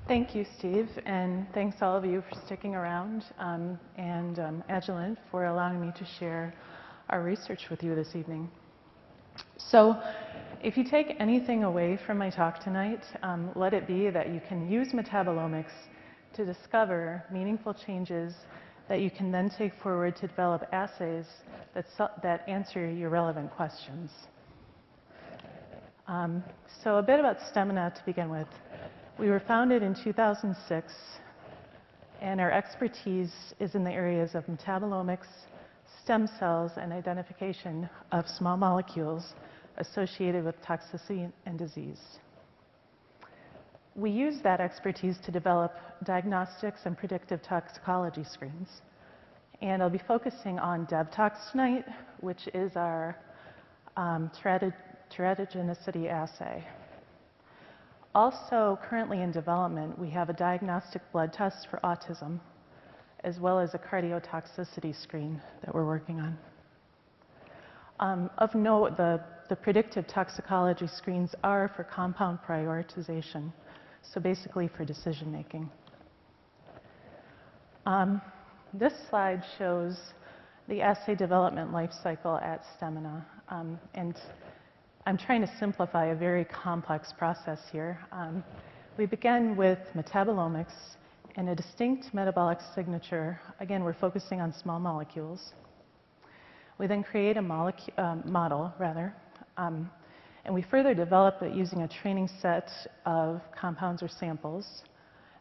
Thank you, Steve, and thanks all of you for sticking around, and Agilent for allowing me to share our research with you this evening. So, if you take anything away from my talk tonight, let it be that you can use metabolomics to discover meaningful changes that you can then take forward to develop assays that answer your relevant questions. So a bit about Stemina to begin with. We were founded in 2006, and our expertise is in the areas of metabolomics, stem cells, and identification of small molecules associated with toxicity and disease. We use that expertise to develop diagnostics and predictive toxicology screens. And I'll be focusing on devTOX tonight, which is our Teratogenicity assay. Also, currently in development, we have a diagnostic blood test for autism, as well as a cardiotoxicity screen that we're working on. Of note, the predictive toxicology screens are for compound prioritization, so basically for decision making. This slide shows the assay development life cycle at Stemina, and I'm trying to simplify a very complex process here. We begin with metabolomics and a distinct metabolic signature. Again, we're focusing on small molecules. We then create a model, and we further develop it using a training set of compounds or samples,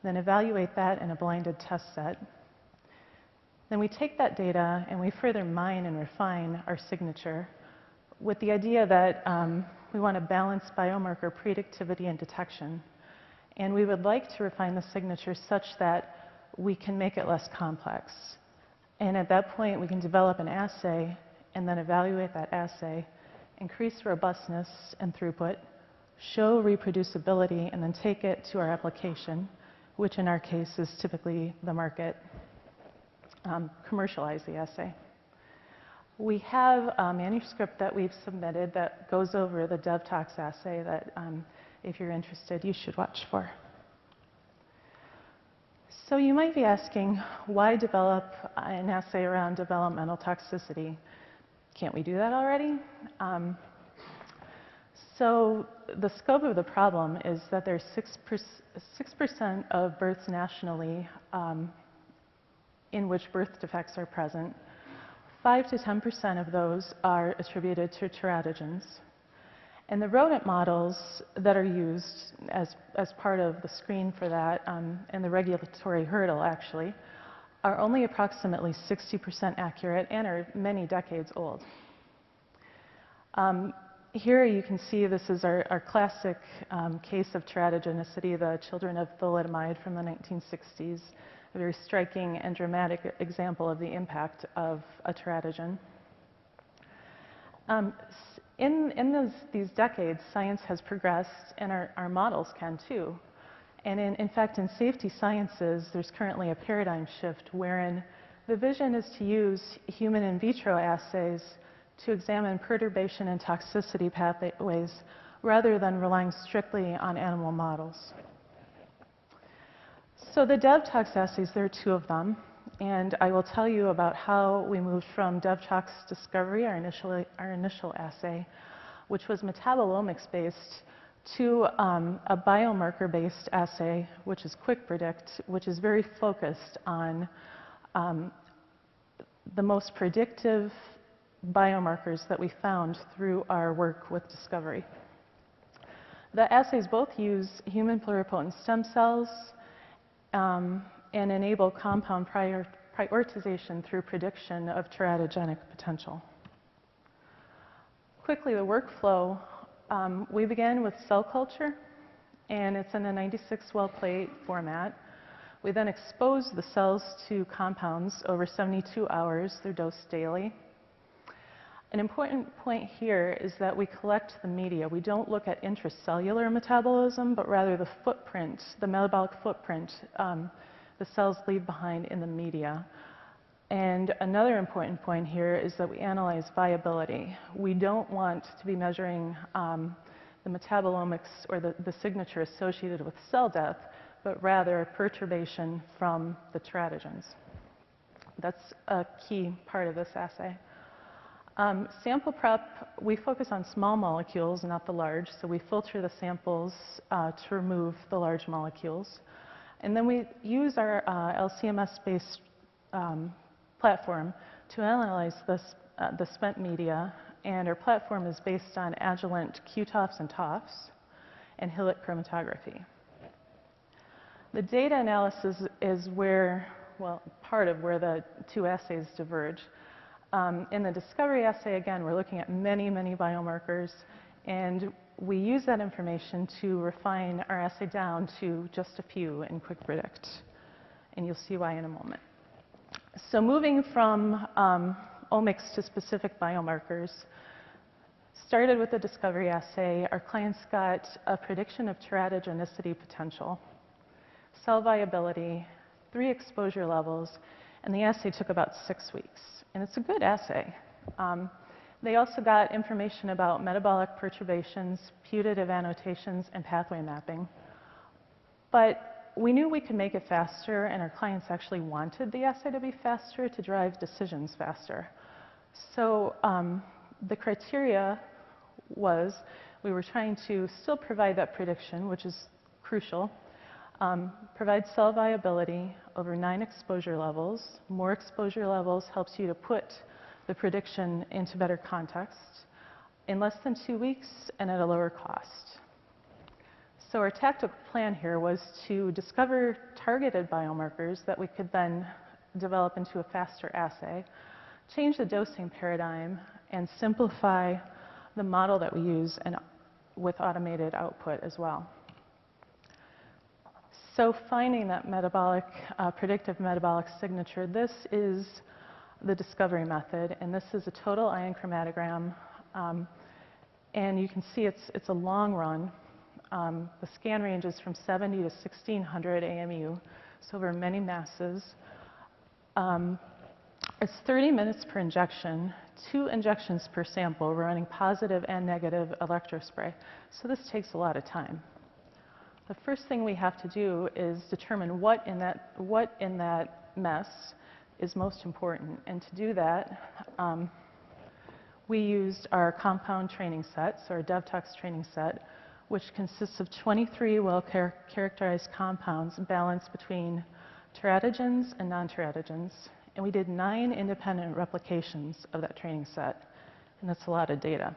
then evaluate that in a blinded test set. Then we take that data and we further mine and refine our signature with the idea that we want to balance biomarker predictivity and detection. And we would like to refine the signature such that we can make it less complex. And at that point, we can develop an assay and then evaluate that assay, increase robustness and throughput, show reproducibility, and then take it to our application, which in our case is typically the market, commercialize the assay. We have a manuscript that we've submitted that goes over the devTOX assay that, if you're interested, you should watch for. So you might be asking, why develop an assay around developmental toxicity? Can't we do that already? So the scope of the problem is that there's 6% of births nationally in which birth defects are present. 5 to 10% of those are attributed to teratogens. And the rodent models that are used as part of the screen for that, and the regulatory hurdle actually, are only approximately 60% accurate and are many decades old. Here you can see this is our classic case of teratogenicity, the children of thalidomide from the 1960s. A very striking and dramatic example of the impact of a teratogen. In these decades, science has progressed, and our models can too. And in fact, in safety sciences, there's currently a paradigm shift wherein the vision is to use human in vitro assays to examine perturbation and toxicity pathways rather than relying strictly on animal models. So the devTOX assays, there are 2 of them, and I will tell you about how we moved from devTOX discovery, our initial assay, which was metabolomics based, to a biomarker based assay, which is quickPredict, which is very focused on the most predictive biomarkers that we found through our work with discovery. The assays both use human pluripotent stem cells and enable compound prioritization through prediction of teratogenic potential. Quickly, the workflow, we began with cell culture, and it's in a 96-well plate format. We then expose the cells to compounds over 72 hours. They're dosed daily. An important point here is that we collect the media. We don't look at intracellular metabolism, but rather the footprint, the metabolic footprint the cells leave behind in the media. And another important point here is that we analyze viability. We don't want to be measuring the metabolomics or the signature associated with cell death, but rather a perturbation from the teratogens. That's a key part of this assay. Sample prep, we focus on small molecules, not the large, so we filter the samples to remove the large molecules. And then we use our LCMS-based platform to analyze the spent media, and our platform is based on Agilent QTOFs and TOFs and Hillet chromatography. The data analysis is where, well, part of where the two assays diverge. In the discovery assay, again, we're looking at many, many biomarkers, and we use that information to refine our assay down to just a few in quickPredict, and you'll see why in a moment. So moving from omics to specific biomarkers, started with the discovery assay, our clients got a prediction of teratogenicity potential, cell viability, 3 exposure levels, and the assay took about 6 weeks. And it's a good assay. They also got information about metabolic perturbations, putative annotations, and pathway mapping. But we knew we could make it faster, and our clients actually wanted the assay to be faster to drive decisions faster. So the criteria was we were trying to still provide that prediction, which is crucial, provide cell viability over 9 exposure levels. More exposure levels helps you to put the prediction into better context in less than 2 weeks and at a lower cost. So our tactical plan here was to discover targeted biomarkers that we could then develop into a faster assay, change the dosing paradigm, and simplify the model that we use and with automated output as well. So finding that metabolic, predictive metabolic signature, this is the discovery method, and this is a total ion chromatogram. And you can see it's a long run. The scan ranges from 70 to 1600 AMU, so over many masses. It's 30 minutes per injection, 2 injections per sample. We're running positive and negative electrospray, so this takes a lot of time. The first thing we have to do is determine what in that mess is most important. And to do that, we used our compound training set, so our devTOX training set, which consists of 23 well-characterized compounds balanced between teratogens and non-teratogens. And we did 9 independent replications of that training set, and that's a lot of data.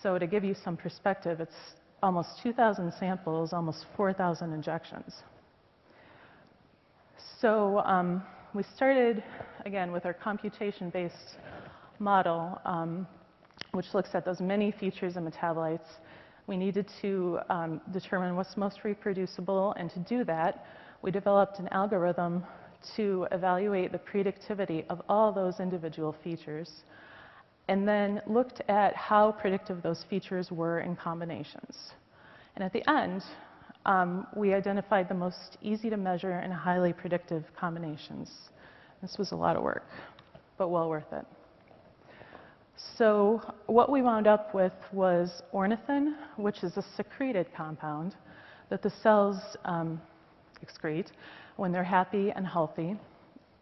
So to give you some perspective, it's almost 2,000 samples, almost 4,000 injections. So we started, again, with our computation-based model, which looks at those many features of metabolites. We needed to determine what's most reproducible, and to do that, we developed an algorithm to evaluate the predictivity of all those individual features, and then looked at how predictive those features were in combinations. And at the end, we identified the most easy to measure and highly predictive combinations. This was a lot of work, but well worth it. So what we wound up with was ornithine, which is a secreted compound that the cells excrete when they're happy and healthy,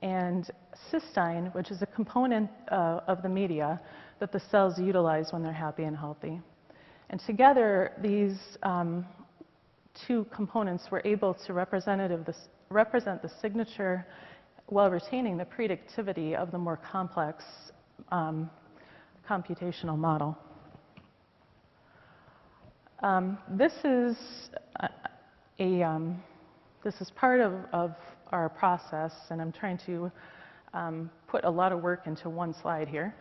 and cysteine, which is a component of the media that the cells utilize when they're happy and healthy. And together, these 2 components were able to represent the signature while retaining the predictivity of the more complex computational model. This is part of our process, and I'm trying to put a lot of work into one slide here.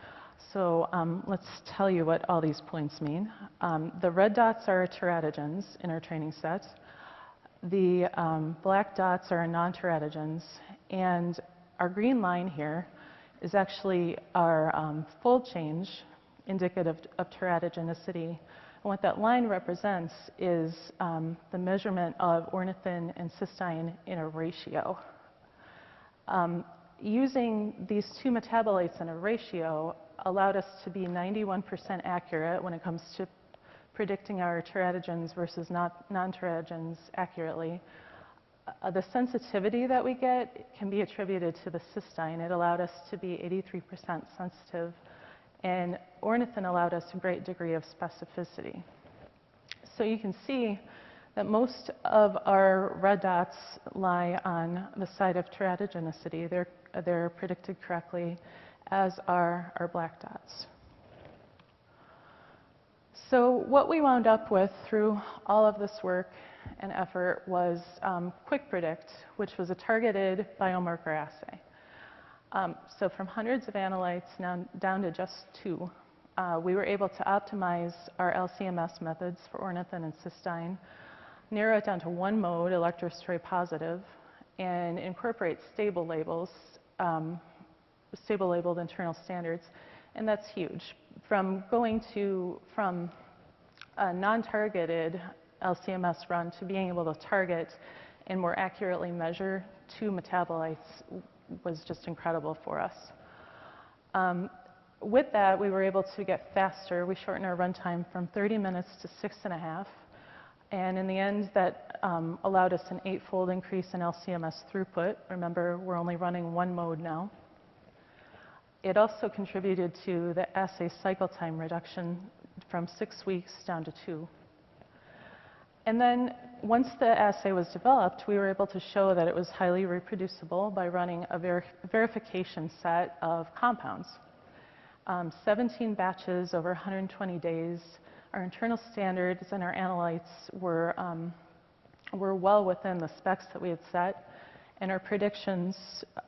So let's tell you what all these points mean. The red dots are teratogens in our training set. The black dots are non-teratogens, and our green line here is actually our fold change indicative of teratogenicity. And what that line represents is the measurement of ornithine and cysteine in a ratio. Using these 2 metabolites in a ratio allowed us to be 91% accurate when it comes to predicting our teratogens versus non-teratogens accurately. The sensitivity that we get can be attributed to the cysteine. It allowed us to be 83% sensitive, and ornithine allowed us a great degree of specificity. So you can see that most of our red dots lie on the side of teratogenicity. They're predicted correctly, as are our black dots. So what we wound up with through all of this work and effort was quickPredict, which was a targeted biomarker assay. So from hundreds of analytes down to just 2, we were able to optimize our LC-MS methods for ornithine and cysteine, narrow it down to 1 mode, electrostory positive, and incorporate stable labels, stable labeled internal standards, and that's huge. From going from a non-targeted LC-MS run to being able to target and more accurately measure 2 metabolites was just incredible for us. With that, we were able to get faster. We shortened our runtime from 30 minutes to 6.5. And in the end, that allowed us an 8-fold increase in LC-MS throughput. Remember, we're only running 1 mode now. It also contributed to the assay cycle time reduction from 6 weeks down to 2. And then once the assay was developed, we were able to show that it was highly reproducible by running a verification set of compounds. 17 batches over 120 days. Our internal standards and our analytes were well within the specs that we had set, and our predictions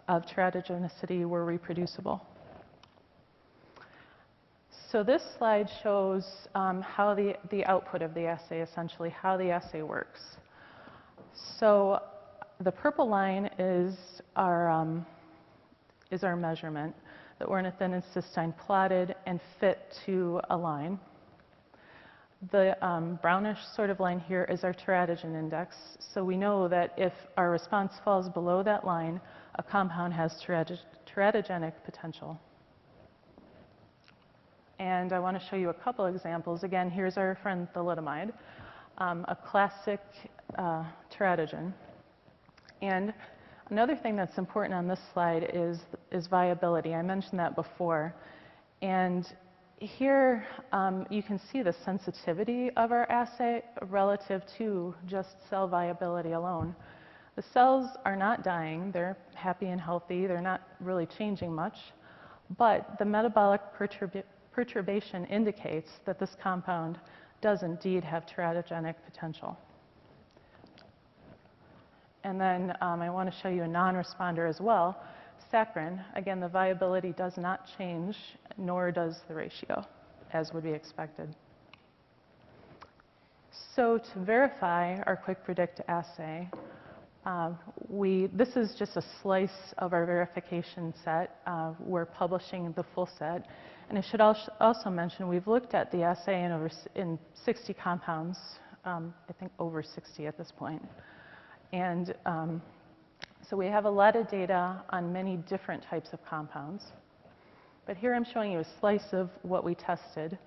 of teratogenicity were reproducible. So this slide shows how the output of the assay, essentially how the assay works. So the purple line is our measurement, the ornithine and cysteine plotted and fit to a line. The brownish sort of line here is our teratogen index. So we know that if our response falls below that line, a compound has teratogenic potential. And I want to show you a couple examples. Again, here's our friend thalidomide, a classic teratogen. And another thing that's important on this slide is viability. I mentioned that before. And here you can see the sensitivity of our assay relative to just cell viability alone. The cells are not dying. They're happy and healthy. They're not really changing much. But the metabolic perturbation indicates that this compound does indeed have teratogenic potential. And then I want to show you a non-responder as well, saccharin. Again, the viability does not change, nor does the ratio, as would be expected. So to verify our quickPredict assay, this is just a slice of our verification set. We're publishing the full set. And I should also mention, we've looked at the assay in 60 compounds, I think over 60 at this point. And so we have a lot of data on many different types of compounds. But here I'm showing you a slice of what we tested,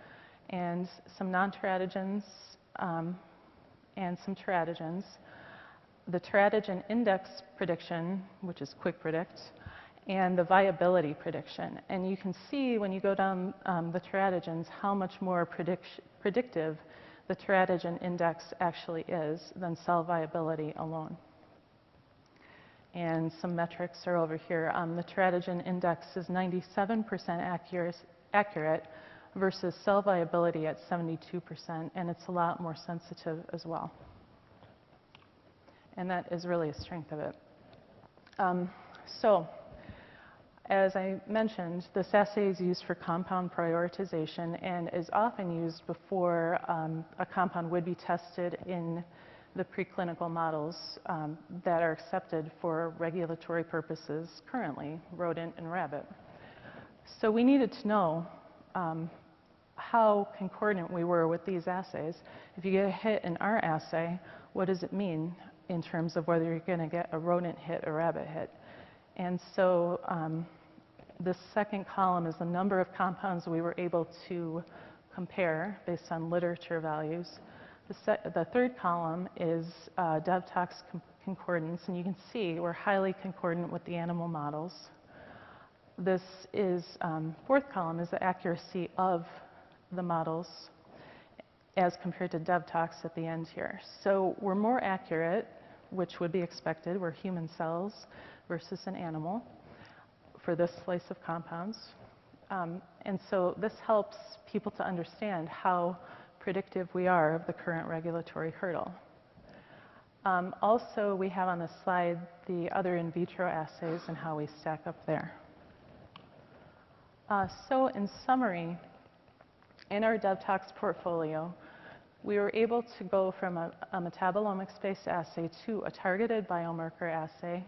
and some non-teratogens and some teratogens. The teratogen index prediction, which is quickPredict, and the viability prediction. And you can see when you go down the teratogens how much more predictive the teratogen index actually is than cell viability alone. And some metrics are over here. The teratogen index is 97% accurate versus cell viability at 72%, and it's a lot more sensitive as well. And that is really a strength of it. So, as I mentioned, this assay is used for compound prioritization and is often used before a compound would be tested in the preclinical models that are accepted for regulatory purposes currently, rodent and rabbit. So we needed to know how concordant we were with these assays. If you get a hit in our assay, what does it mean in terms of whether you're going to get a rodent hit or rabbit hit? And so this second column is the number of compounds we were able to compare based on literature values. The third column is devTOX concordance, and you can see we're highly concordant with the animal models. This is, fourth column is the accuracy of the models as compared to devTOX at the end here. So we're more accurate, which would be expected. We're human cells versus an animal for this slice of compounds. And so this helps people to understand how predictive we are of the current regulatory hurdle. Also, we have on the slide the other in vitro assays and how we stack up there. So in summary, in our devTOX portfolio, we were able to go from a metabolomics-based assay to a targeted biomarker assay.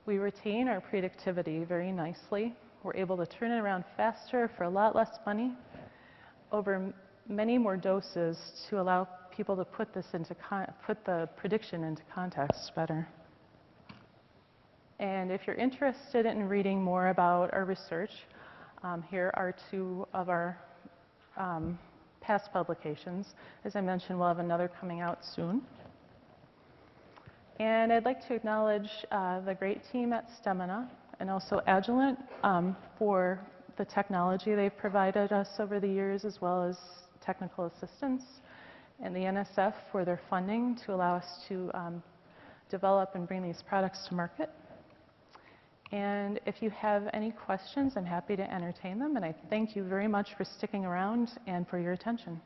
We retain our predictivity very nicely. We're able to turn it around faster for a lot less money over many more doses to allow people to put the prediction into context better. And if you're interested in reading more about our research, here are two of our past publications. As I mentioned, we'll have another coming out soon. And I'd like to acknowledge the great team at Stemina and also Agilent for the technology they've provided us over the years, as well as technical assistance, and the NSF for their funding to allow us to develop and bring these products to market. And if you have any questions, I'm happy to entertain them. And I thank you very much for sticking around and for your attention.